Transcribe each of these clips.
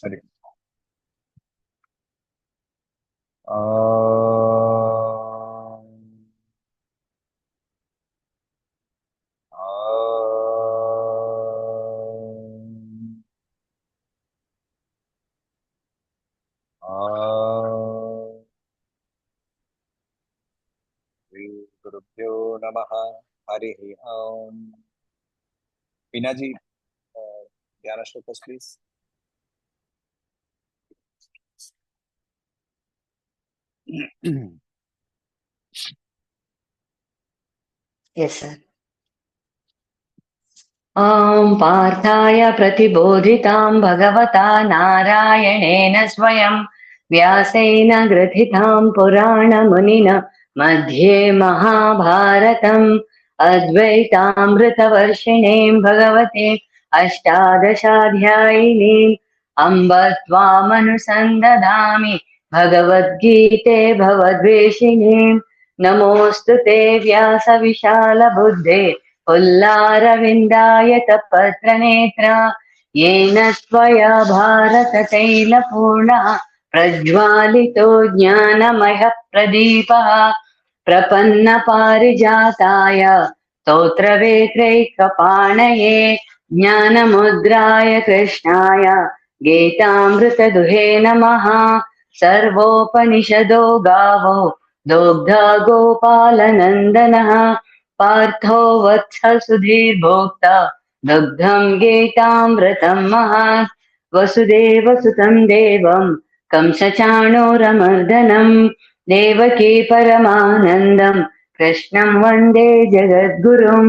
Sorry. Um, um, Shri Gurubhyo Namaha. Harihi Om. Pinaji, Dhyana shlokas, please. Yes, sir. ॐ पार्थाय प्रतिबोधितां भगवता नारायणेन स्वयं व्यासेन ग्रथितां पुराणमुनिना मध्ये महाभारतम् अद्वैतामृतवर्षिणीं भगवते अष्टादशाध्यायिनीम् अम्ब त्वामनुसन्दधामि भगवद्गीते भवद्वेषिणीम् नमोऽस्तु ते व्यासविशालबुद्धे पुल्लारविन्दाय तपत्रनेत्र येन त्वया भारततैलपूर्णः प्रज्वालितो ज्ञानमयः प्रदीपः प्रपन्नपारिजाताय स्तोत्रवेत्रैकपाणये ज्ञानमुद्राय कृष्णाय गीतामृतदुहे नमः सर्वोपनिषदो गावो दोग्धा गोपालनन्दनः पार्थो वत्स सुधीर्भोक्ता दुग्धं गीतामृतं महत् वसुदेवसुतं देवं कंसचाणूरमर्दनं देवकी परमानन्दं कृष्णं वन्दे जगद्गुरुं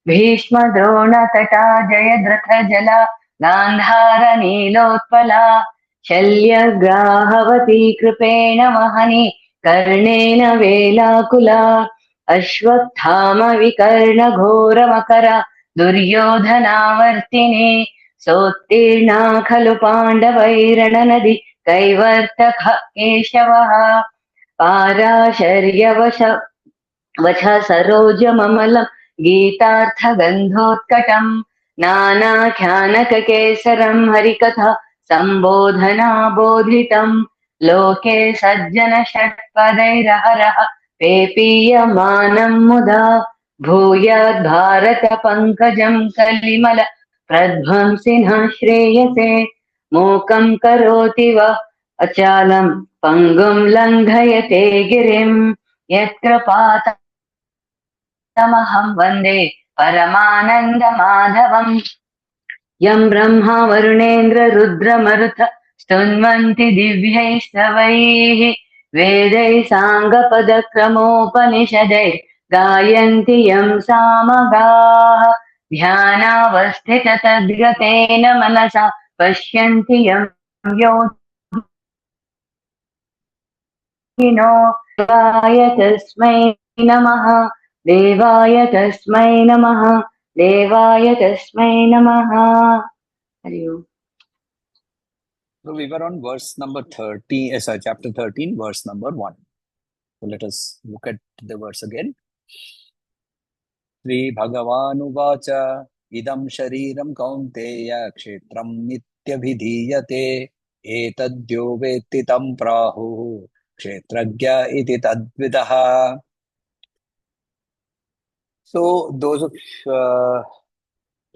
भीष्मद्रोणतटा जयद्रथजला गान्धारनीलोत्पला शल्यग्राहवती कृपेण वहनि कर्णेन वेलाकुला अश्वत्थामविकर्णघोरमकर दुर्योधनावर्तिने सोत्तीर्णा खलु पाण्डवैरणनदि कैवर्तक केशवः पाराशर्यवश सरोजममलं गीतार्थगन्धोत्कटम् नानाख्यानककेसरं हरिकथा सम्बोधना बोधितम् लोके सज्जन षट्पदैरहरः पेपीयमानं मुदा भूयाद् भारत पंकजं कलिमल प्रध्वंसिनः श्रेयसे मूकं करोति वः अचालं पङ्गुं लङ्घयते गिरिं यत्कृपातमहं वन्दे परमानन्दमाधवम् यं ब्रह्मा वरुणेन्द्र रुद्रमरुत स्तुन्वन्ति दिव्यैः स्तवैः वेदैः साङ्गपदक्रमोपनिषदैः गायन्ति यं सामगाः ध्यानावस्थिततद्गतेन मनसा पश्यन्ति यं योगिनो देवाय तस्मै नमः देवाय तस्मै नमः देवाय तस्मै नमः. हरि ओम्. So we were on verse number 30, chapter 13, verse number 1. So let us look at the verse again. Sri Bhagavanuvacha idam shariram kaunteya kshetram nityabhidhiyate etadyo vetti tam prahu kshetragya iti tadvidaha. So those of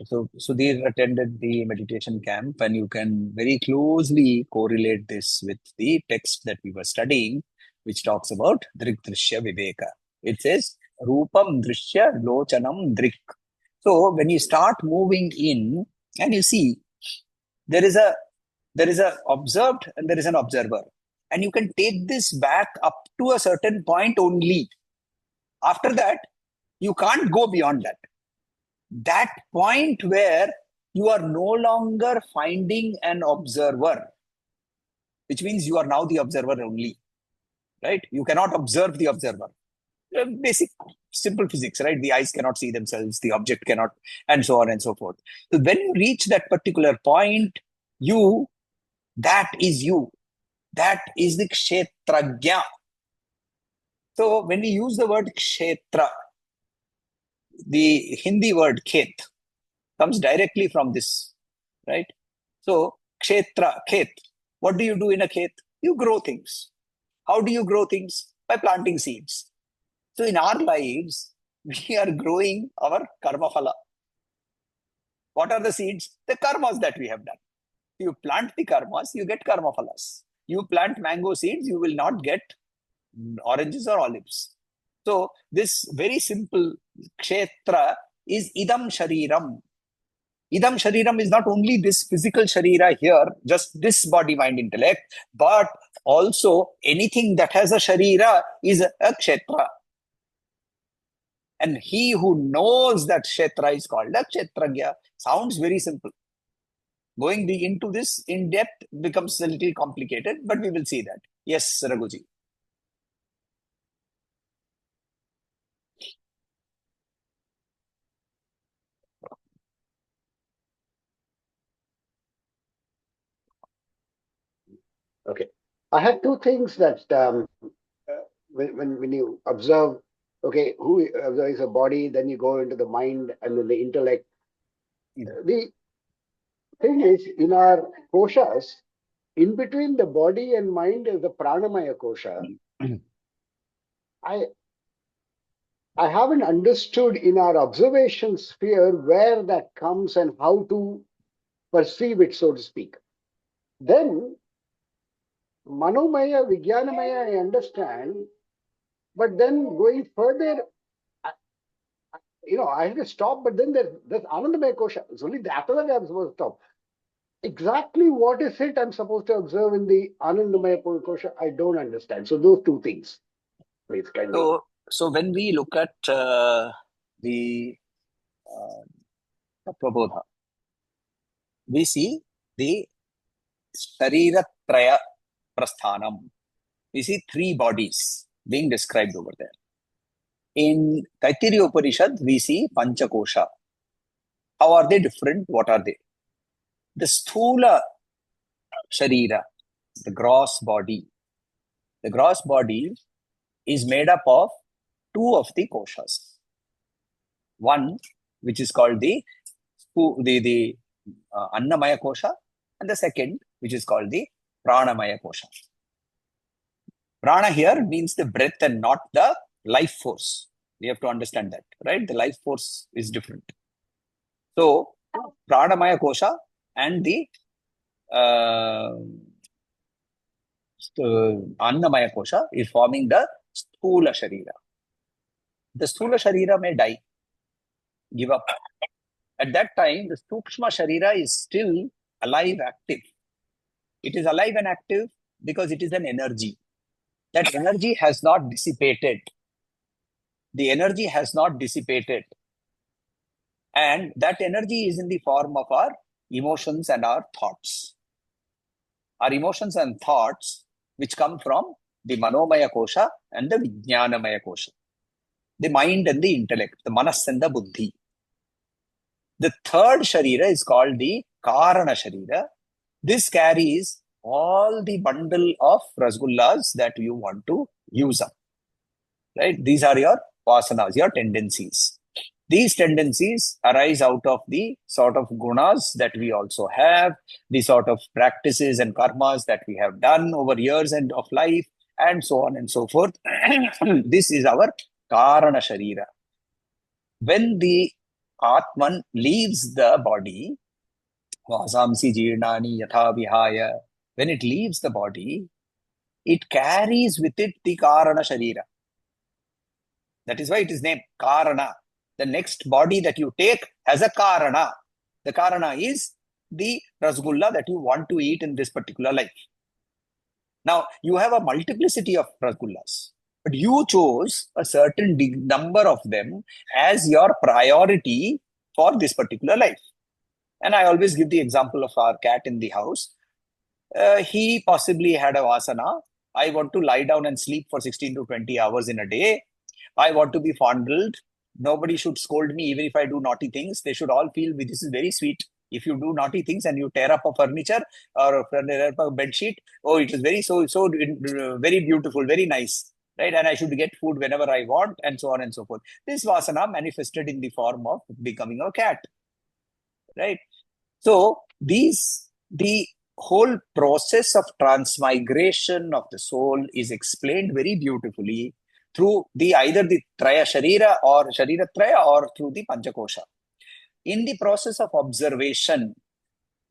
So Sudhir attended the meditation camp, and you can very closely correlate this with the text that we were studying, which talks about Dhrishya Viveka. It says Rupam Drishya Lochanam Drik. So when you start moving in, and you see there is a observed and there is an observer, and you can take this back up to a certain point only. After that, you can't go beyond that. That point where you are no longer finding an observer, which means you are now the observer only, right? You cannot observe the observer. Basic, simple physics, right? The eyes cannot see themselves, the object cannot, and so on and so forth. So when you reach that particular point, that is you. That is the kshetragya. So when we use the word kshetra, the Hindi word khet comes directly from this, right? So Kshetra, khet. What do you do in a khet? You grow things. How do you grow things? By planting seeds. So in our lives, we are growing our karma phala. What are the seeds? The karmas that we have done. You plant the karmas, you get karma phalas. You plant mango seeds, you will not get oranges or olives. So this very simple kshetra is idam shariram. Idam shariram is not only this physical sharira here, just this body, mind, intellect, but also anything that has a sharira is a kshetra. And he who knows that kshetra is called a kshetragya. Sounds very simple. Going into this in depth becomes a little complicated, but we will see that. Yes, Raghuji. Okay. I had two things that when you observe, okay, who observes a body, then you go into the mind and then the intellect. The thing is, in our koshas, in between the body and mind is the pranamaya kosha. I haven't understood in our observation sphere where that comes and how to perceive it, so to speak. Then Manomaya, Vijnanamaya, I understand, but then going further, I have to stop, but then there's Anandamaya Kosha. It's only after that I'm supposed to stop. Exactly what is it I'm supposed to observe in the Anandamaya Kosha, I don't understand. So those two things, please kindly. So when we look at the Tatvabodha, we see the Shariratraya Prasthanam. We see three bodies being described over there. In Taittiriya Upanishad, we see Panchakosha. How are they different? What are they? The Sthula Sharira, the gross body. The gross body is made up of two of the koshas. One, which is called the Annamaya Kosha, and the second, which is called the Pranamaya Kosha. Prana here means the breath and not the life force. We have to understand that, right? The life force is different. So, Pranamaya Kosha and the Annamaya Kosha is forming the Sthula Sharira. The Sthula Sharira may die, give up. At that time, the Sukshma Sharira is still alive, active. It is alive and active because it is an energy. That energy has not dissipated. The energy has not dissipated. And that energy is in the form of our emotions and our thoughts. Our emotions and thoughts, which come from the Manomaya Kosha and the Vijnanamaya Kosha. The mind and the intellect, the Manas and the Buddhi. The third Sharira is called the Karana Sharira. This carries all the bundle of rasgullas that you want to use up. Right? These are your vasanas, your tendencies. These tendencies arise out of the sort of gunas that we also have, the sort of practices and karmas that we have done over years and of life, and so on and so forth. This is our Karana Sharira. When the Atman leaves the body, Vasamsi Jirnani Yatha Vihaya, when it leaves the body, it carries with it the Karana Sharira. That is why it is named Karana. The next body that you take has a Karana. The Karana is the rasgulla that you want to eat in this particular life. Now, you have a multiplicity of rasgullas, but you chose a certain number of them as your priority for this particular life. And I always give the example of our cat in the house. He possibly had a vasana. I want to lie down and sleep for 16 to 20 hours in a day. I want to be fondled. Nobody should scold me even if I do naughty things. They should all feel this is very sweet. If you do naughty things and you tear up a furniture or tear up a bed sheet, oh, it is very very beautiful, very nice, right? And I should get food whenever I want, and so on and so forth. This vasana manifested in the form of becoming a cat, right? So the whole process of transmigration of the soul is explained very beautifully through either the Traya Sharira or Sharira Traya or through the Panchakosha. In the process of observation,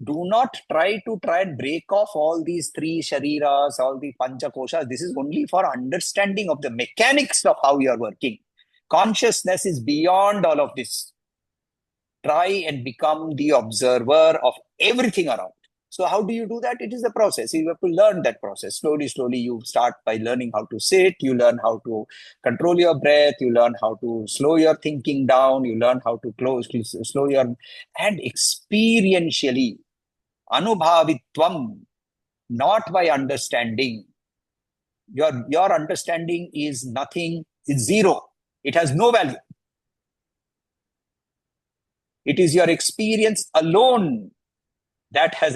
do not try and break off all these three shariras, all the panchakoshas. This is only for understanding of the mechanics of how you are working. Consciousness is beyond all of this. Try and become the observer of everything around. So how do you do that? It is a process. You have to learn that process. Slowly, you start by learning how to sit. You learn how to control your breath. You learn how to slow your thinking down. You learn how to slow your... And experientially, anubhavitvam, not by understanding. Your understanding is nothing, it's zero. It has no value. It is your experience alone that has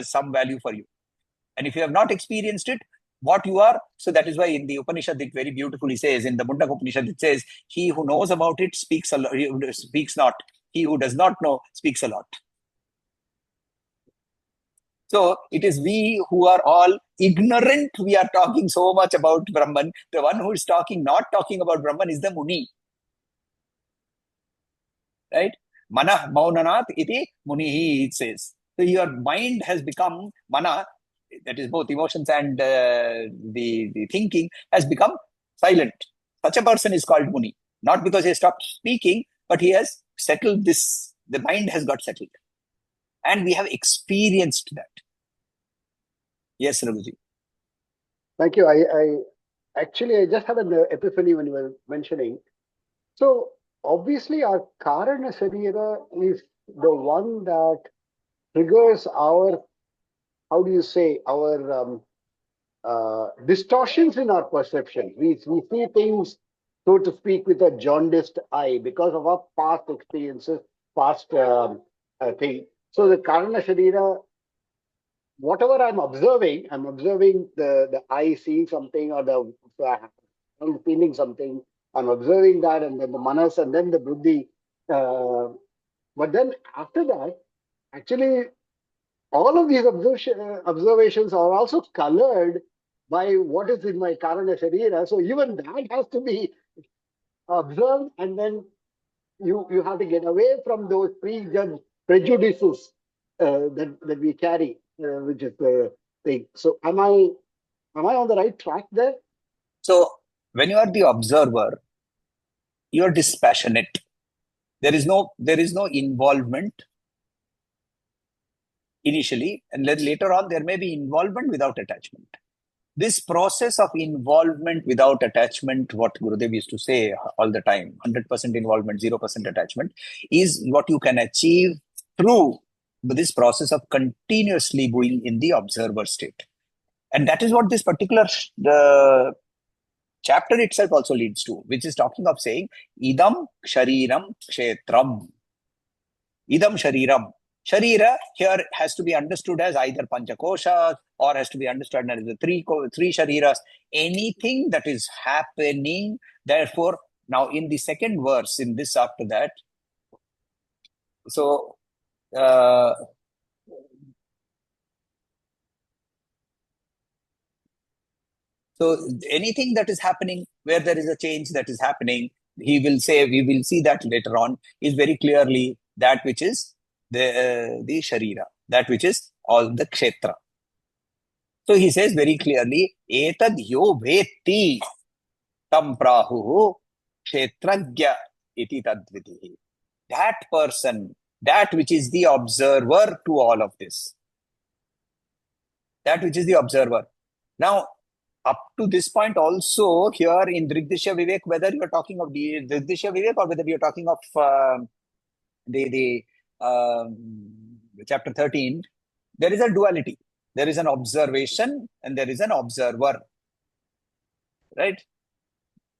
some value for you. And if you have not experienced it, what you are, so that is why in the Upanishad it very beautifully says, in the Mundaka Upanishad it says, he who knows about it speaks not. He who does not know speaks a lot. So it is we who are all ignorant. We are talking so much about Brahman. The one who is not talking about Brahman is the Muni. Right? Mana maunanat iti munihi, it says. So your mind has become, mana, that is both emotions and the thinking, has become silent. Such a person is called Muni. Not because he stopped speaking, but he has settled this. The mind has got settled. And we have experienced that. Yes, Raghuji. Thank you. I just had an epiphany when you were mentioning. So obviously our Karana Sharira is the one that triggers our, how do you say, our distortions in our perception. We see things, so to speak, with a jaundiced eye because of our past experiences, past thing. So the Karana Sharira, whatever I'm observing the eye seeing something, or the I'm feeling something. I'm observing that, and then the manas, and then the buddhi. But then after that, actually, all of these observations are also colored by what is in my Karana Sharira. So even that has to be observed, and then you have to get away from those prejudged prejudices that we carry, which is the thing. So am I on the right track there? So when you are the observer, you are dispassionate. There is no involvement initially, and then later on there may be involvement without attachment. This process of involvement without attachment, what Gurudev used to say all the time, 100% involvement, 0% attachment, is what you can achieve through this process of continuously being in the observer state. And that is what this particular chapter itself also leads to, which is talking of saying, idam shariram kshetram. Idam shariram. Sharira here has to be understood as either panchakoshas or has to be understood as the three shariras. Anything that is happening, therefore, now in the second verse, in this after that, so anything that is happening, where there is a change that is happening, he will say, we will see that later on, is very clearly that which is the Sharira, that which is all the Kshetra. So he says very clearly, etad yo veti tam prahu kshetragya iti tadvitihi. That person, that which is the observer to all of this. That which is the observer. Now, up to this point also, here in Drigdishya Vivek, whether you are talking of the Drigdishya Vivek or whether you are talking of the chapter 13, there is a duality. There is an observation and there is an observer. Right?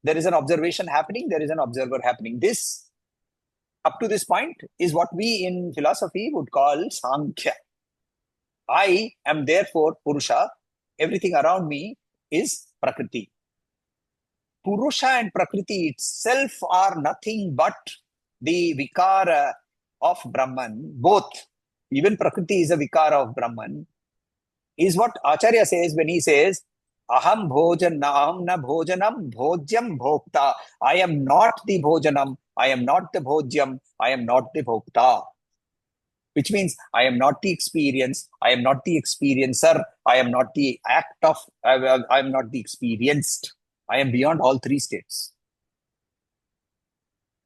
There is an observation happening, there is an observer happening. This, up to this point, is what we in philosophy would call Sankhya. I am therefore Purusha. Everything around me is Prakriti. Purusha and Prakriti itself are nothing but the vikara of Brahman. Both. Even Prakriti is a vikara of Brahman. is what Acharya says when he says, Aham bhojan, aham na bhojanam, bhojyam bhokta. I am not the bhojanam, I am not the bhojyam, I am not the bhokta. Which means I am not the experience, I am not the experiencer, I am not the act of, I am not the experienced. I am beyond all three states.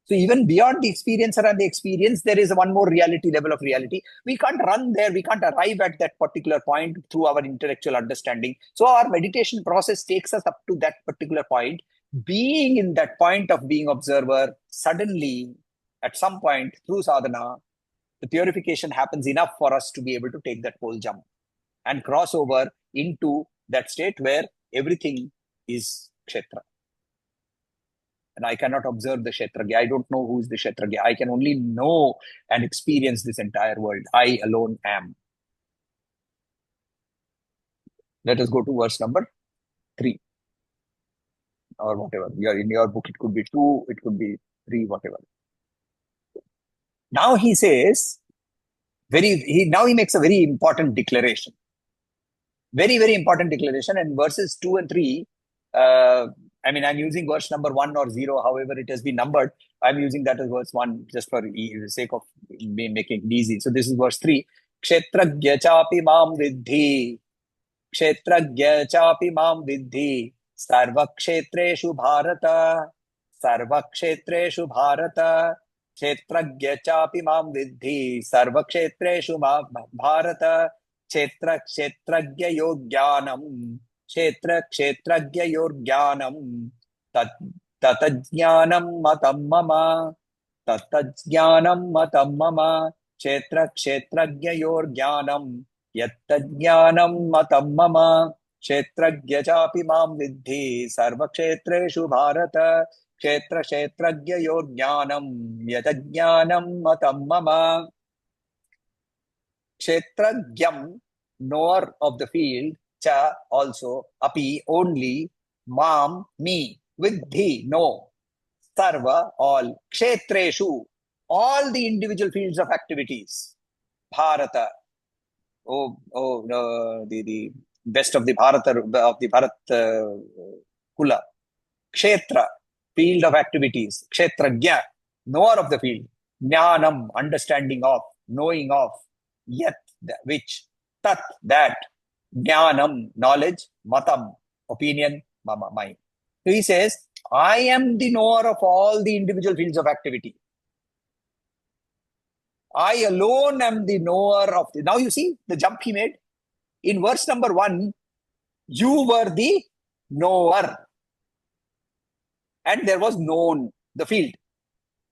So even beyond the experiencer and the experience, there is one more reality, level of reality. We can't run there. We can't arrive at that particular point through our intellectual understanding. So our meditation process takes us up to that particular point. Being in that point of being observer, suddenly, at some point through sadhana, the purification happens enough for us to be able to take that whole jump and cross over into that state where everything is kshetra. And I cannot observe the Kshetragya. I don't know who is the Kshetragya. I can only know and experience this entire world. I alone am. Let us go to verse number 3. Or whatever. In your book, it could be 2, it could be 3, whatever. Now he says, now he makes a very important declaration. Very, very important declaration. And verses 2 and 3, I'm using verse number 1 or 0, however it has been numbered. I'm using that as verse 1 just for the sake of making it easy. So this is verse 3. Kshetragya chapi mam vidhi. Kshetragya chapi mam vidhi. Sarva kshetreshu bharata. Sarva kshetreshu bharata. Kshetragya chapi mam vidhi. Sarva kshetreshu bharata. Kshetra kshetragya yogyanam. Kshetra kshetragya yorgyanam. Tatajnanam matam mama. Tatajnanam matam mama. Kshetra kshetragya yorgyanam. Yattajnanam matam mama. Kshetragya chapi mam vidhi. Sarva kshetreshu bharata. Kshetra kshetragya yorgyanam. Yattajnanam matam mama. Kshetragyam, knower of the field, cha also, api only, mam, me, vidhi, no, sarva, all, kshetreshu, all the individual fields of activities, bharata, the best of the Bharata, of the Bharat Kula, kshetra, field of activities, kshetragya, knower of the field, jnanam, understanding of, knowing of, yat, which, tat, that, jnanam, knowledge, matam, opinion, mama, mind. So he says, I am the knower of all the individual fields of activity. I alone am the knower of the... Now you see the jump he made. In verse number 1, you were the knower. And there was known, the field.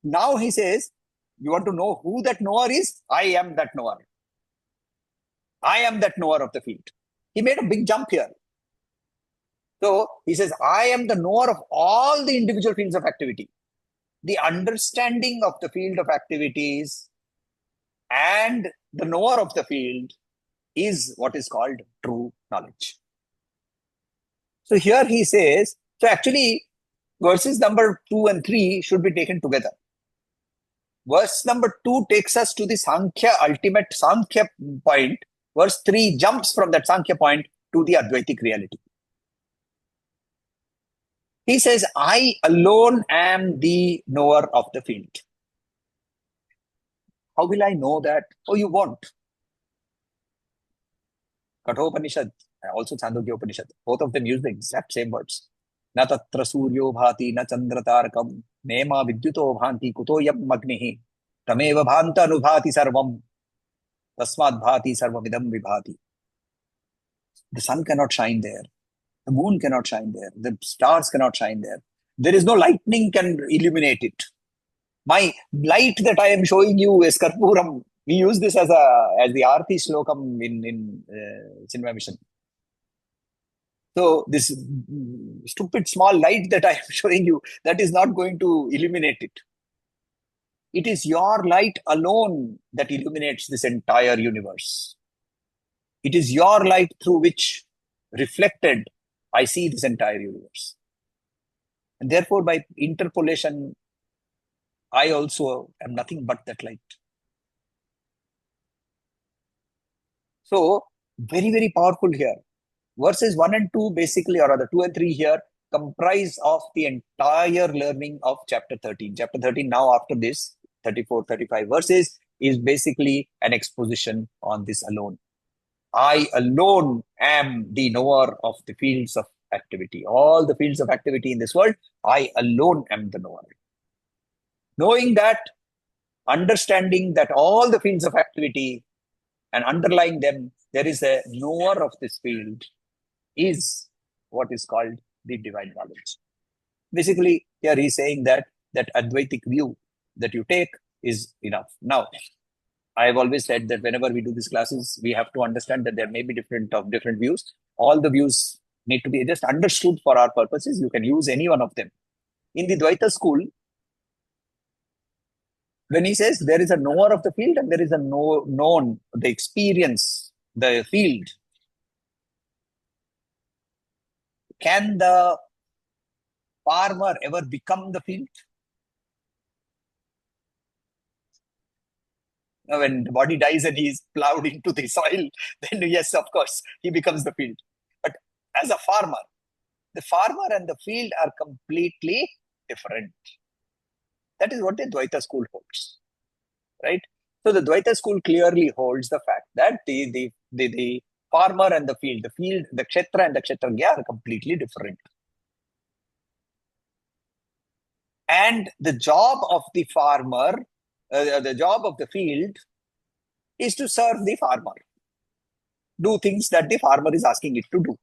Now he says, you want to know who that knower is? I am that knower. I am that knower of the field. He made a big jump here. So he says, I am the knower of all the individual fields of activity. The understanding of the field of activities and the knower of the field is what is called true knowledge. So here he says, so actually verses number 2 and 3 should be taken together. Verse number 2 takes us to the Sankhya, ultimate Sankhya point. Verse 3 jumps from that Sankhya point to the Advaitic reality. He says, I alone am the knower of the field. How will I know that? Oh, you won't. Kathopanishad, also Chandogya Upanishad, both of them use the exact same words. Na tatra suryo bhati, na chandra tarakam, nema vidyuto bhanti, kuto yam magnihi, tameva bhanta anubhati sarvam, tasmad bhati sarvamidam vibhati. The sun cannot shine there. The moon cannot shine there. The stars cannot shine there. There is no lightning can illuminate it. My light that I am showing you is Karpuram. We use this as the Arti Shlokam in Cinema Mission. So this stupid small light that I am showing you, that is not going to illuminate it. It is your light alone that illuminates this entire universe. It is your light through which, reflected, I see this entire universe. And therefore, by interpolation, I also am nothing but that light. So, Very, very powerful here. Verses 1 and 2 basically, or rather 2 and 3 here, comprise of the entire learning of chapter 13. Chapter 13 now after this, 34, 35 verses, is basically an exposition on this alone. I alone am the knower of the fields of activity. All the fields of activity in this world, I alone am the knower. Knowing that, understanding that all the fields of activity and underlying them, there is a knower of this field, is what is called the divine knowledge. Basically, here he's saying that that Advaitic view that you take is enough. Now, I have always said that whenever we do these classes, we have to understand that there may be different views. All the views need to be just understood for our purposes. You can use any one of them. In the Dvaita school, when he says there is a knower of the field and there is a known, the experience, the field, can the farmer ever become the field? Now, when the body dies and he is plowed into the soil, then yes, of course, he becomes the field. But as a farmer, the farmer and the field are completely different. That is what the Dvaita school holds, right? So the Dvaita school clearly holds the fact that the farmer and the field, the kshetra and the kshetragya are completely different. And the job of the farmer, the job of the field is to serve the farmer. Do things that the farmer is asking it to do.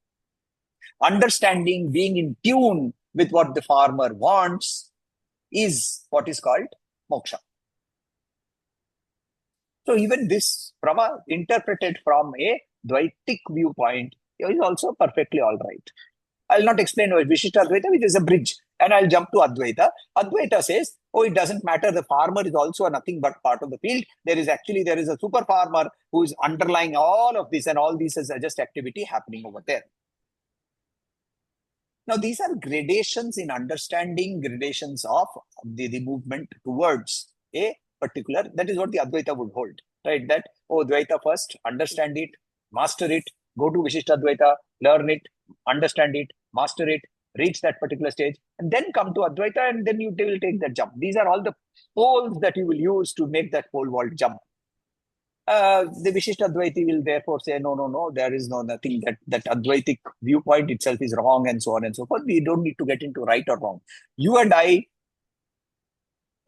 Understanding, being in tune with what the farmer wants is what is called moksha. So even this, interpreted from a Dvaitic viewpoint, is also perfectly all right. I'll not explain Vishishta Advaita, which is a bridge, and I'll jump to Advaita. Advaita says, oh, it doesn't matter. The farmer is also nothing but part of the field. There is a super farmer who is underlying all of this, and all this is just activity happening over there. Now, these are gradations in understanding, gradations of the movement towards a particular, that is what the Advaita would hold, right? That, oh, Dvaita first, understand it, master it, go to Vishishta Advaita, learn it, understand it, master it, reach that particular stage, and then come to Advaita, and then you will take that jump. These are all the poles that you will use to make that pole vault jump. The Vishishta Advaiti will therefore say, no, there is nothing, that Advaitic viewpoint itself is wrong, and so on and so forth. We don't need to get into right or wrong. You and I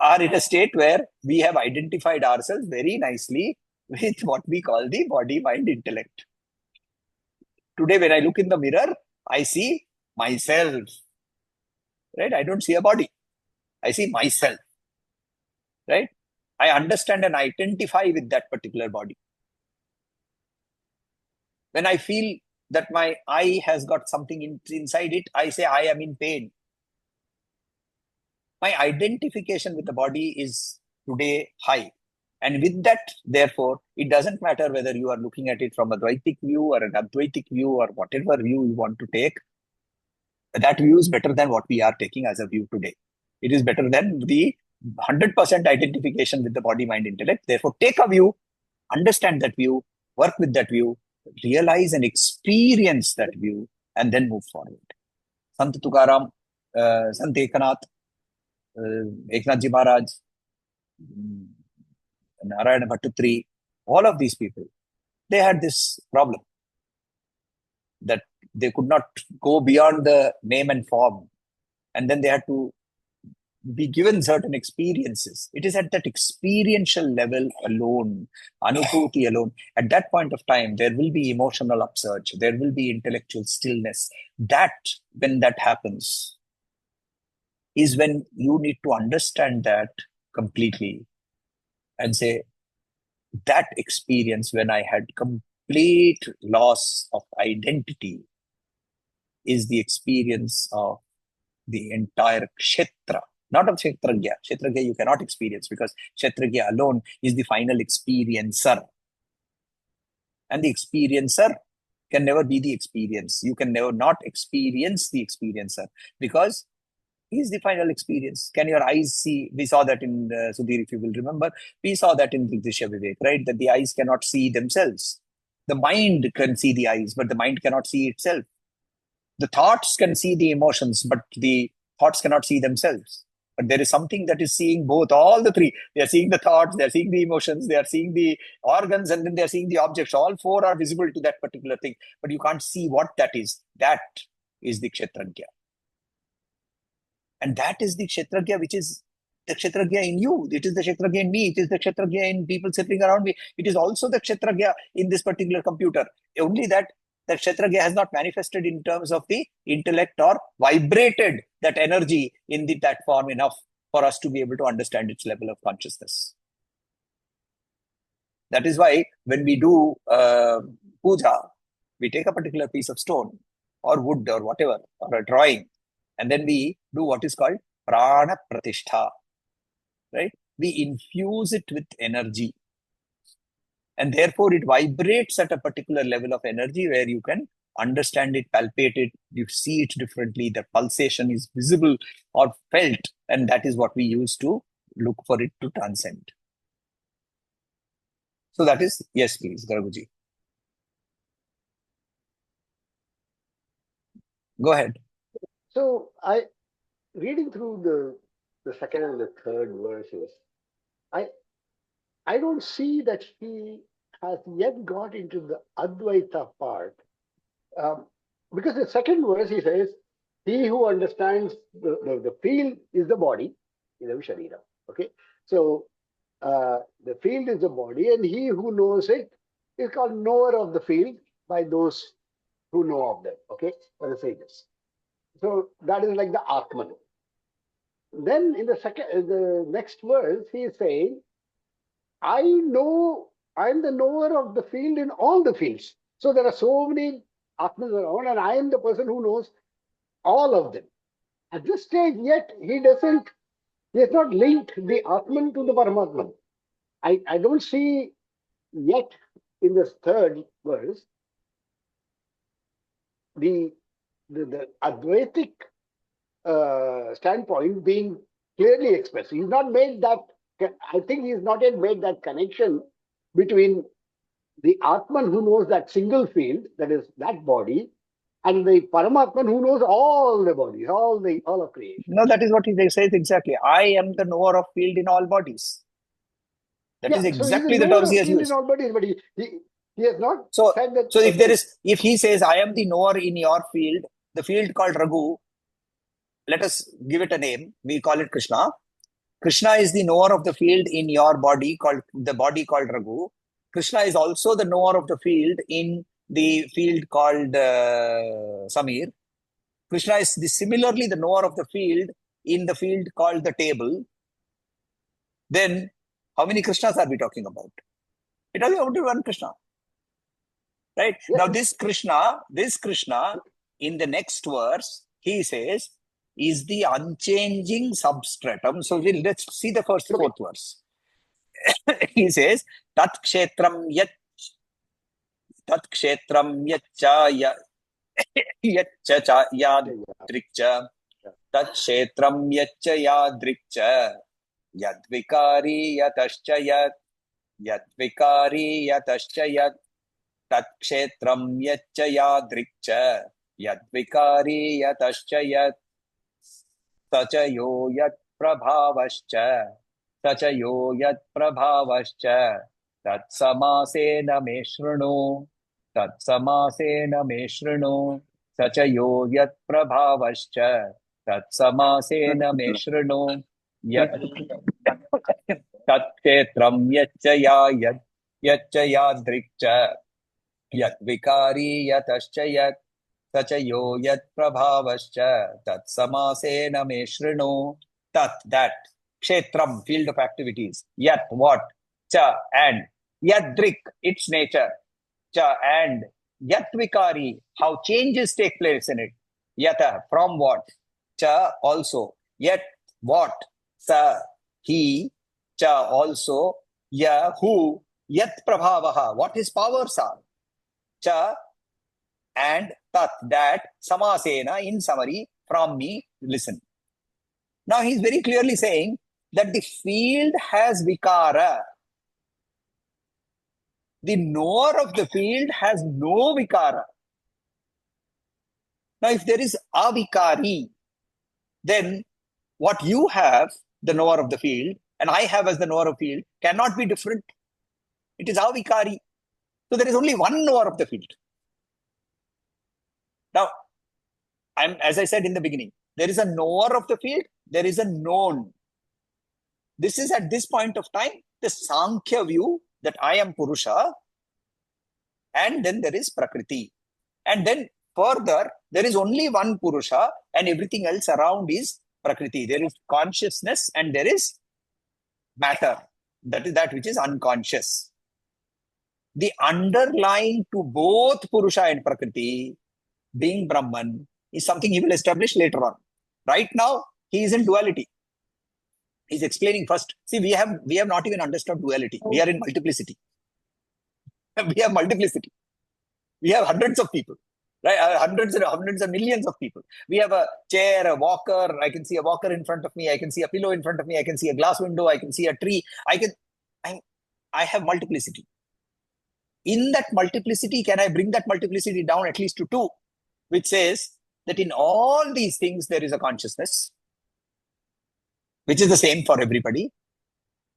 are in a state where we have identified ourselves very nicely with what we call the body, mind, intellect. Today, when I look in the mirror, I see myself, right? I don't see a body. I see myself, right? I understand and identify with that particular body. When I feel that my eye has got something inside it, I say I am in pain. My identification with the body is today high. And with that, therefore, it doesn't matter whether you are looking at it from a Dvaitic view or an Advaitic view or whatever view you want to take. That view is better than what we are taking as a view today. It is better than the 100% identification with the body, mind, intellect. Therefore, take a view, understand that view, work with that view, realize and experience that view, and then move forward. Sant Tukaram, Sant Ekanath, Eknathji Maharaj, Narayana Bhattatri, all of these people, they had this problem that they could not go beyond the name and form. And then they had to be given certain experiences. It is at that experiential level alone, Anubhuti alone. At that point of time, there will be emotional upsurge. There will be intellectual stillness. That, when that happens, is when you need to understand that completely and say, that experience when I had complete loss of identity is the experience of the entire kshetra, not of kshetragya. Kshetragya you cannot experience because kshetragya alone is the final experiencer. And the experiencer can never be the experience. You can never not experience the experiencer because he is the final experience. Can your eyes see? We saw that in Sudhir, if you will remember. We saw that in Drisha Vivek, right? That the eyes cannot see themselves. The mind can see the eyes, but the mind cannot see itself. The thoughts can see the emotions, but the thoughts cannot see themselves. But there is something that is seeing both, all the three. They are seeing the thoughts, they are seeing the emotions, they are seeing the organs, and then they are seeing the objects. All four are visible to that particular thing, but you can't see what that is. That is the Kshetragya. And that is the Kshetragya, which is the Kshetragya in you. It is the Kshetragya in me. It is the Kshetragya in people sitting around me. It is also the Kshetragya in this particular computer. Only that the Kshetragya has not manifested in terms of the intellect or vibrated that energy in that form enough for us to be able to understand its level of consciousness. That is why when we do puja, we take a particular piece of stone or wood or whatever, or a drawing, and then we do what is called prana pratishtha, right? We infuse it with energy. And therefore, it vibrates at a particular level of energy where you can understand it, palpate it, you see it differently, the pulsation is visible or felt, and that is what we use to look for it to transcend. So that is, yes, please, Garguji. Go ahead. So reading through the second and the third verses, I don't see that he has yet got into the Advaita part. Because the second verse he says, he who understands the field is the body, idam sharira. Okay, so the field is the body, and he who knows it is called knower of the field by those who know of them. Okay, by the sages. So that is like the Atman. Then in the next verse, he is saying, I know I'm the knower of the field in all the fields. So there are so many Atmas around, and I am the person who knows all of them. At this stage, yet he has not linked the Atman to the Paramatman. I don't see yet in this third verse the Advaitic standpoint being clearly expressed. He's not made that, I think he's not yet made that connection between the Atman who knows that single field, that is that body, and the Paramatman who knows all the bodies, all of creation. No, that is what he says exactly. I am the knower of field in all bodies. That is exactly the terms he has used. In all bodies, but he has not said that. So if he says, I am the knower in your field, the field called Raghu, let us give it a name. We call it Krishna. Krishna is the knower of the field in your body, called Raghu. Krishna is also the knower of the field in the field called Samir. Krishna is similarly the knower of the field in the field called the table. Then, how many Krishnas are we talking about? We're talking about one Krishna. Right? Yes. Now, this Krishna, in the next verse, he says, is the unchanging substratum. So let's see the fourth verse. He says, Tat kshetram yaccha yadrikcha, Tat kshetram yaccha yadrikcha, yadvikari yatascha yadvikari yatascha yad, Tat kshetram yaccha yadrikcha, yadvikari yatascha yad, Sachayo yat prabhavascha, Sachayo yat prabhavascha, Tat samasena me shrunu, Tat samasena me shrunu, Sachayo yat prabhavascha, Tat samasena me shrunu, Yat Tat kshetram yaccha yadrikcha, Yat vikari yatascha yat, Sachayo yat prabhavascha, Tat samasena me shrinu. Tat, that. Kshetram, field of activities. Yat, what? Cha, and. Yadrik, its nature. Cha, and. Yat vikari, how changes take place in it. Yata, from what? Cha, also. Yat, what? Sa, he. Cha, also. Ya, who. Yat prabhavaha, what his powers are. Cha, and tat, that, samasena, in summary, from me, listen. Now he's very clearly saying that the field has vikara. The knower of the field has no vikara. Now, if there is avikari, then what you have, the knower of the field, and I have as the knower of field, cannot be different. It is avikari. So there is only one knower of the field. Now, as I said in the beginning, there is a knower of the field, there is a known. This is at this point of time, the Sankhya view that I am Purusha, and then there is Prakriti. And then further, there is only one Purusha, and everything else around is Prakriti. There is consciousness and there is matter. That is that which is unconscious. The underlying to both Purusha and Prakriti, being Brahman, is something he will establish later on. Right now, he is in duality. He's explaining first. See, we have not even understood duality. We are in multiplicity. We have multiplicity. We have hundreds of people, right? Hundreds and millions of people. We have a chair, a walker. I can see a walker in front of me. I can see a pillow in front of me. I can see a glass window. I can see a tree. I have multiplicity. In that multiplicity, can I bring that multiplicity down at least to 2, which says that in all these things, there is a consciousness, which is the same for everybody.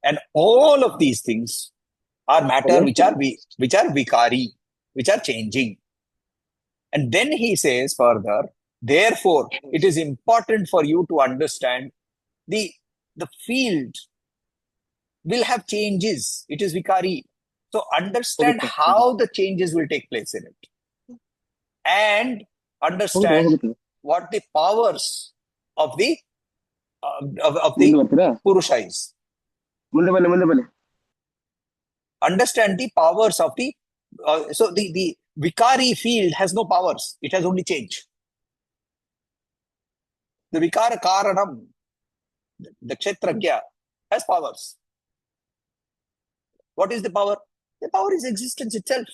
And all of these things are matter which are vikari, which are changing. And then he says further, therefore, it is important for you to understand the field will have changes. It is vikari. So understand how the changes will take place in it. And understand what the powers of the Purusha is. Understand the powers of the so the vikari field has no powers. It has only change. The vikara karanam, the kshetragya, has powers. What is the power? The power is existence itself.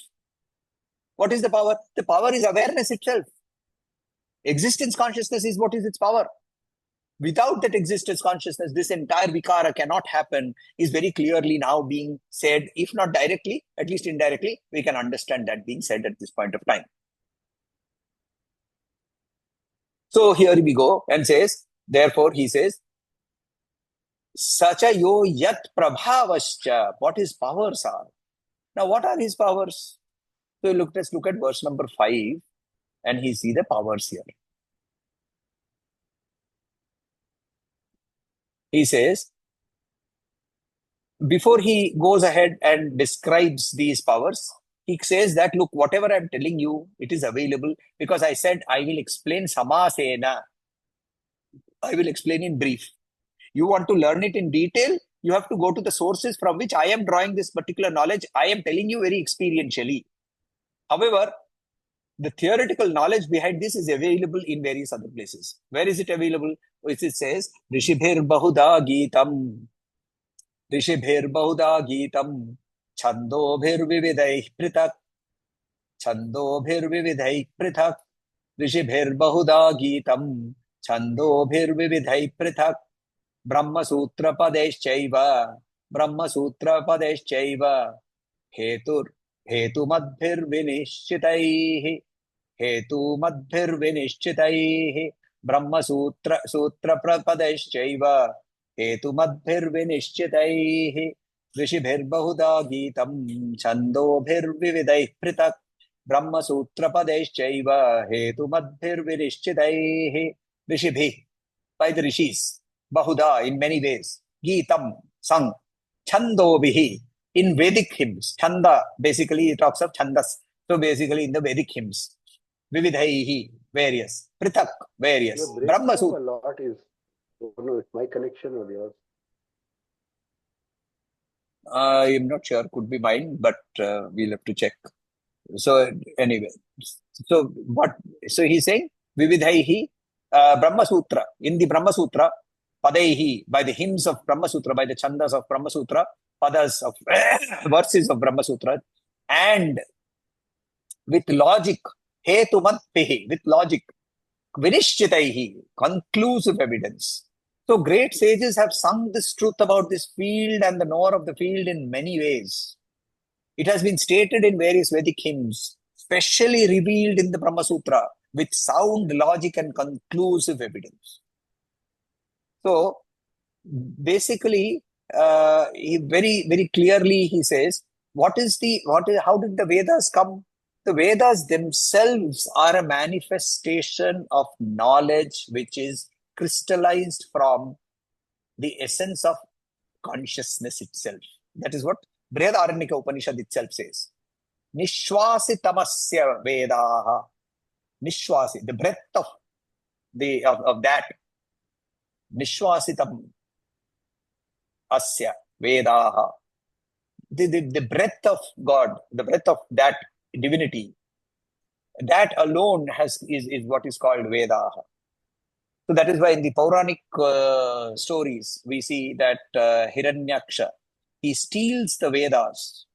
What is the power? The power is awareness itself. Existence consciousness is what is its power. Without that existence consciousness, this entire vikara cannot happen, is very clearly now being said, if not directly, at least indirectly, we can understand that being said at this point of time. So here we go and says, therefore he says, Sacha yo yat prabhavascha, what his powers are. Now what are his powers? So let's look at verse number 5 and he see the powers here. He says, before he goes ahead and describes these powers, he says that, look, whatever I'm telling you, it is available because I said I will explain samasena. I will explain in brief. You want to learn it in detail, you have to go to the sources from which I am drawing this particular knowledge. I am telling you very experientially. However, the theoretical knowledge behind this is available in various other places. Where is it available? Which it says, Rishibhir Bahuda Geetam. Rishibhir Bahuda Geetam. Chandobhir Vividai Pritak. Chandobhir Vividai Pritak. Rishibhir Bahuda Geetam. Chandobhir Vividai Pritak. Brahma Sutra Padeshchaiva. Brahma Sutra Padeshchaiva. Hetur. Hetu Madhir Vinishchitaihi. Hetu Madhir Vinishchitaihi. Brahma Sutra Prapadeshchaiva. Hetu Madhir Vinishchitaihi. Rishibhir Bahuda Geetam. Chandobhir Vividai Pritak. Brahma Sutra Padeshchaiva. Hetu Madhir Vinishchitaihi. Rishibhi, by the Rishis. Bahuda, in many ways. Geetam, sung. Chandobhihi, in Vedic hymns. Chanda, basically it talks of chandas. So basically in the Vedic hymns. Vividhaihi, various. Prithak, various. Brahma Sutra. A lot is, oh no, it's my connection or yours? I'm not sure, could be mine, but we'll have to check. So anyway, so he's saying, Vividhaihi, Brahma Sutra. In the Brahma Sutra, Padaihi, by the hymns of Brahma Sutra, by the chandas of Brahma Sutra, padas of verses of Brahma Sutra, and with logic, hetumatpihi, with logic, vinishchitaihi, conclusive evidence. So great sages have sung this truth about this field and the knower of the field in many ways. It has been stated in various Vedic hymns, specially revealed in the Brahma Sutra with sound logic and conclusive evidence. So basically, he very clearly he says, how did the Vedas come? The Vedas themselves are a manifestation of knowledge which is crystallized from the essence of consciousness itself. That is what Brihadaranyaka Upanishad itself says. Nishwasitamasya Vedaha. Nishwasi, the breath of that. Nishwasitam asya Vedaha. The breath of God, the breath of that divinity, that alone is what is called Vedaha. So that is why in the Puranic stories, we see that Hiranyaksha, he steals the Vedas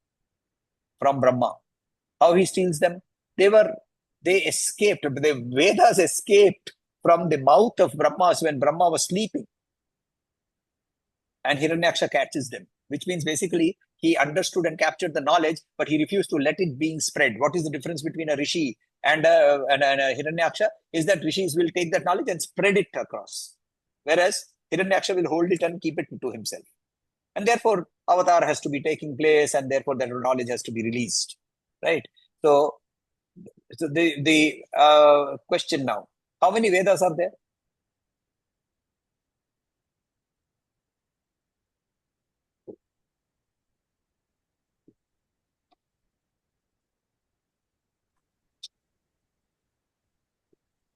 from Brahma. How he steals them? They escaped, the Vedas escaped from the mouth of Brahmas when Brahma was sleeping. And Hiranyaksha catches them, which means basically he understood and captured the knowledge, but he refused to let it being spread. What is the difference between a Rishi and a Hiranyaksha? Is that Rishis will take that knowledge and spread it across, whereas Hiranyaksha will hold it and keep it to himself. And therefore, avatar has to be taking place, and therefore that knowledge has to be released, right? So the question now, how many Vedas are there?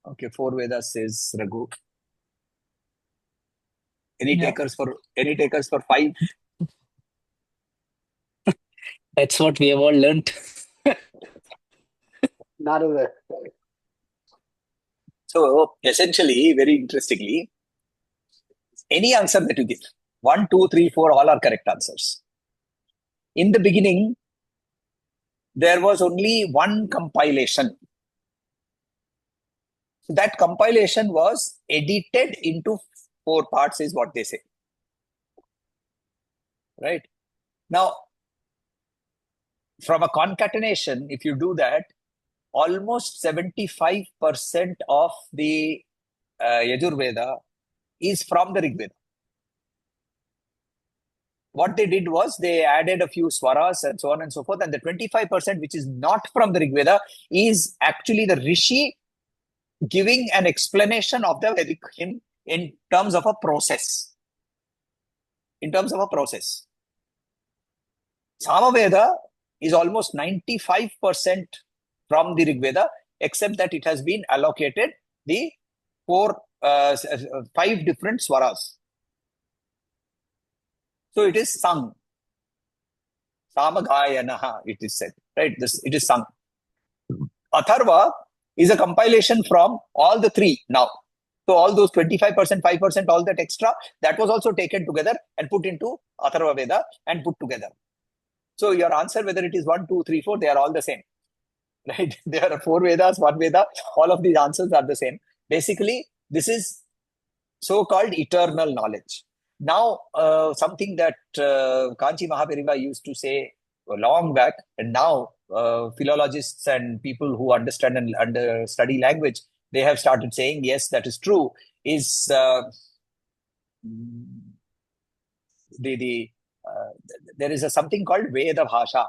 Okay, 4 Vedas says Raghu. Any takers for 5? That's what we have all learnt. None of that. So essentially, very interestingly, any answer that you give, 1, 2, 3, 4, all are correct answers. In the beginning, there was only one compilation. So that compilation was edited into 4 parts, is what they say. Right? Now, from a concatenation, if you do that, almost 75% of the Yajurveda is from the Rig Veda. What they did was they added a few swaras and so on and so forth, and the 25% which is not from the Rig Veda is actually the Rishi giving an explanation of the Vedic hymn in terms of a process. Samaveda is almost 95% from the Rig Veda, except that it has been allocated the 5 different swaras. So it is sung. Samagayanaha, it is said. Right? It is sung. Atharva is a compilation from all the 3 now. So all those 25%, 5%, all that extra, that was also taken together and put into Atharva Veda and put together. So your answer, whether it is 1, 2, 3, 4, they are all the same. Right? There are 4 Vedas, 1 Veda, all of these answers are the same. Basically, this is so-called eternal knowledge. Now, something that Kanchi Mahaperiva used to say long back, and now philologists and people who understand and study language, they have started saying, yes, that is true, is there is something called Veda Bhasha.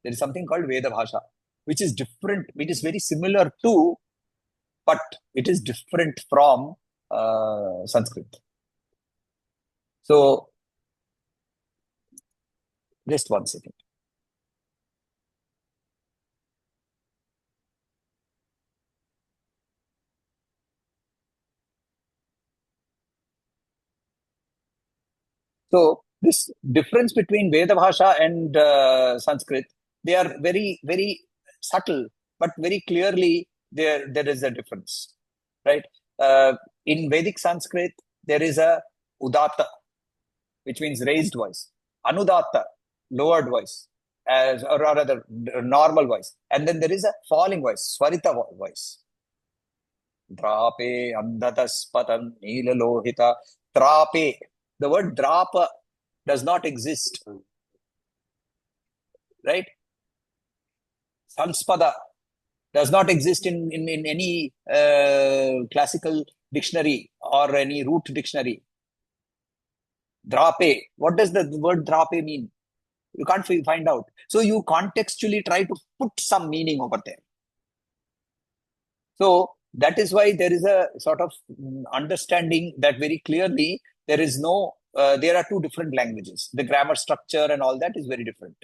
There is something called Veda Bhasha, which is different. It is very similar to, but it is different from Sanskrit. So, just 1 second. So, this difference between Veda Bhasha and Sanskrit, they are very, very subtle, but very clearly there is a difference, right? In Vedic Sanskrit, there is a Udatta, which means raised voice. Anudatta, lowered voice, or rather normal voice. And then there is a falling voice, Swarita voice. Drape, Andhataspatan, Neelalohita, Trape. The word drapa does not exist right? Sanspada does not exist in any classical dictionary or any root dictionary. Drape, what does the word drape mean? You can't find out. So you contextually try to put some meaning over there. So that is why there is a sort of understanding that very clearly there is no, there are two different languages. The grammar structure and all that is very different.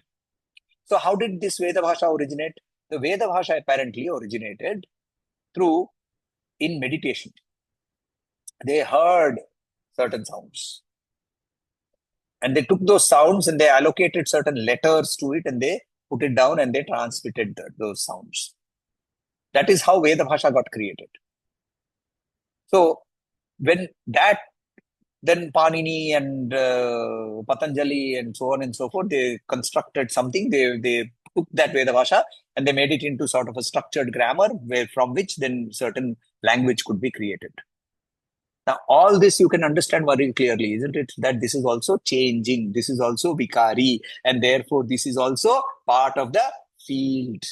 So how did this Veda Bhasha originate? The Veda Bhasha apparently originated through in meditation. They heard certain sounds. And they took those sounds and they allocated certain letters to it and they put it down and they transmitted those sounds. That is how Veda Bhasha got created. So when that, then Panini and Patanjali and so on and so forth, they constructed something. They took that Veda Bhasha and they made it into sort of a structured grammar from which then certain language could be created. Now, all this you can understand very clearly, isn't it? That this is also changing. This is also vikari. And therefore, this is also part of the field.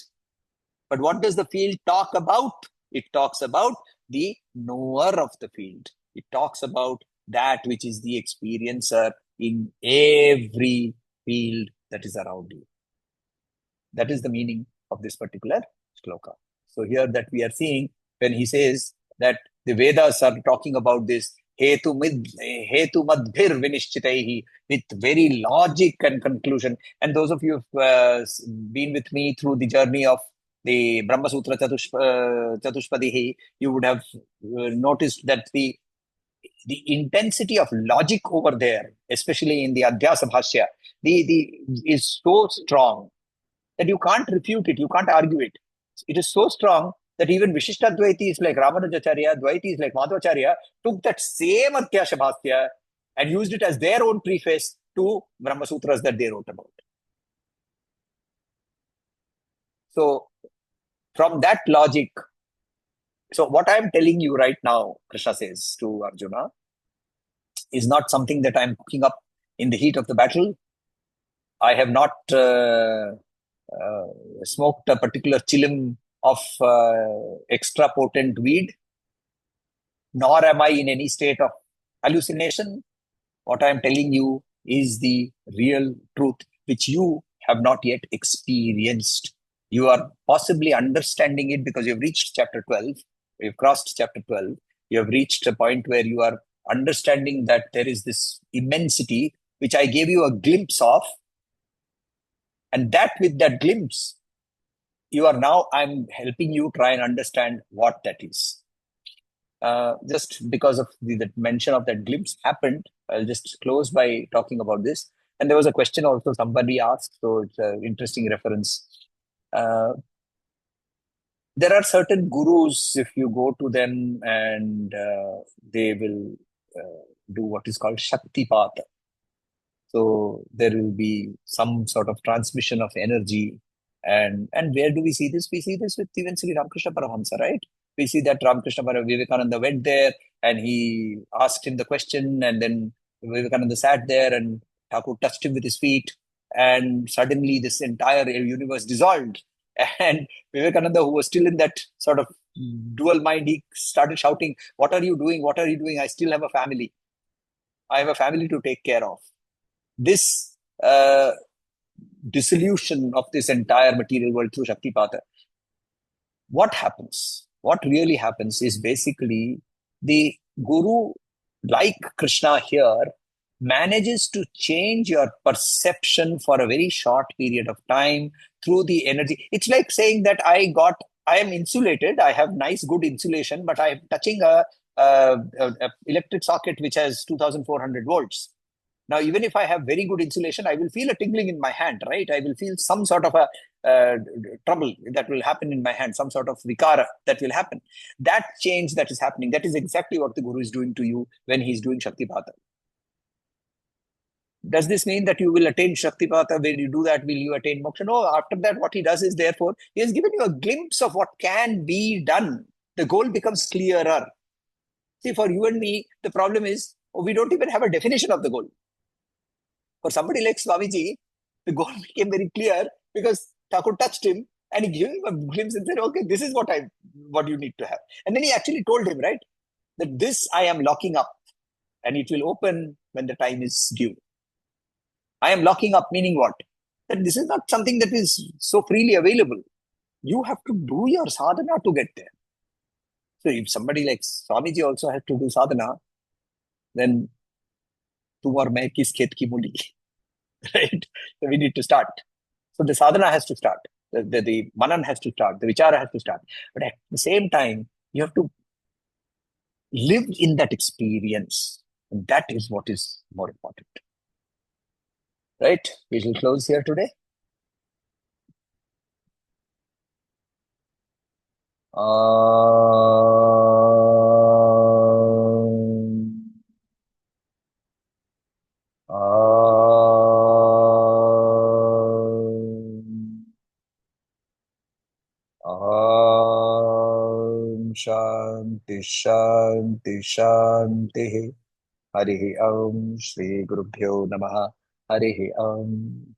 But what does the field talk about? It talks about the knower of the field. It talks about that which is the experiencer in every field that is around you. That is the meaning of this particular shloka. So here that we are seeing when he says that the Vedas are talking about this hetu madbhir vinishchitaihi with very logic and conclusion. And those of you who've been with me through the journey of the Brahma Sutra Chatushpadihi, you would have noticed that the intensity of logic over there, especially in the Adhyasa Bhashya, is so strong that you can't refute it, you can't argue it. It is so strong that even Vishishtadvaitis like Ramanujacharya, Dvaitis like Madhvacharya took that same Adhyasa Bhashya and used it as their own preface to Brahma Sutras that they wrote about. So, from that logic, so what I am telling you right now, Krishna says to Arjuna, is not something that I am cooking up in the heat of the battle. I have not smoked a particular chilim of extra potent weed, nor am I in any state of hallucination. What I am telling you is the real truth, which you have not yet experienced. You are possibly understanding it because you've reached chapter 12. You've crossed chapter 12. You have reached a point where you are understanding that there is this immensity, which I gave you a glimpse of. And that with that glimpse, I'm helping you try and understand what that is. Just because of the mention of that glimpse happened, I'll just close by talking about this. And there was a question also somebody asked, so it's an interesting reference. There are certain gurus, if you go to them and they will do what is called Shaktipata. So there will be some sort of transmission of energy. And where do we see this? We see this with even Sri Ramakrishna Paramahamsa, right? We see that Ramakrishna Vivekananda went there and he asked him the question, and then Vivekananda sat there and Thakur touched him with his feet, and suddenly this entire universe dissolved. And Vivekananda, who was still in that sort of dual mind, he started shouting, "What are you doing? What are you doing? I still have a family. I have a family to take care of." This dissolution of this entire material world through Shaktipata, what happens? What really happens is basically the guru, like Krishna here, manages to change your perception for a very short period of time through the energy. It's like saying that I am insulated, I have nice, good insulation, but I'm touching a electric socket which has 2400 volts. Now, even if I have very good insulation, I will feel a tingling in my hand, right? I will feel some sort of a trouble that will happen in my hand, some sort of vikara that will happen. That change that is happening, that is exactly what the guru is doing to you when he's doing Shaktipata. Does this mean that you will attain Shaktipata? When you do that, will you attain moksha? No, after that, what he does is, therefore, he has given you a glimpse of what can be done. The goal becomes clearer. See, for you and me, the problem is, we don't even have a definition of the goal. For somebody like Swamiji, the goal became very clear because Thakur touched him and he gave him a glimpse and said, okay, this is what you need to have. And then he actually told him, right, that this I am locking up and it will open when the time is due. I am locking up, meaning what? That this is not something that is so freely available. You have to do your sadhana to get there. So if somebody like Swamiji also has to do sadhana, then tum aur main kis khet ki muli, right? So we need to start. So the sadhana has to start. The manan has to start. The vichara has to start. But at the same time, you have to live in that experience. And that is what is more important. Right? We shall close here today. Shanti Shanti Shanti Harihi Om Shri Gurubhyo Namaha Harihi Om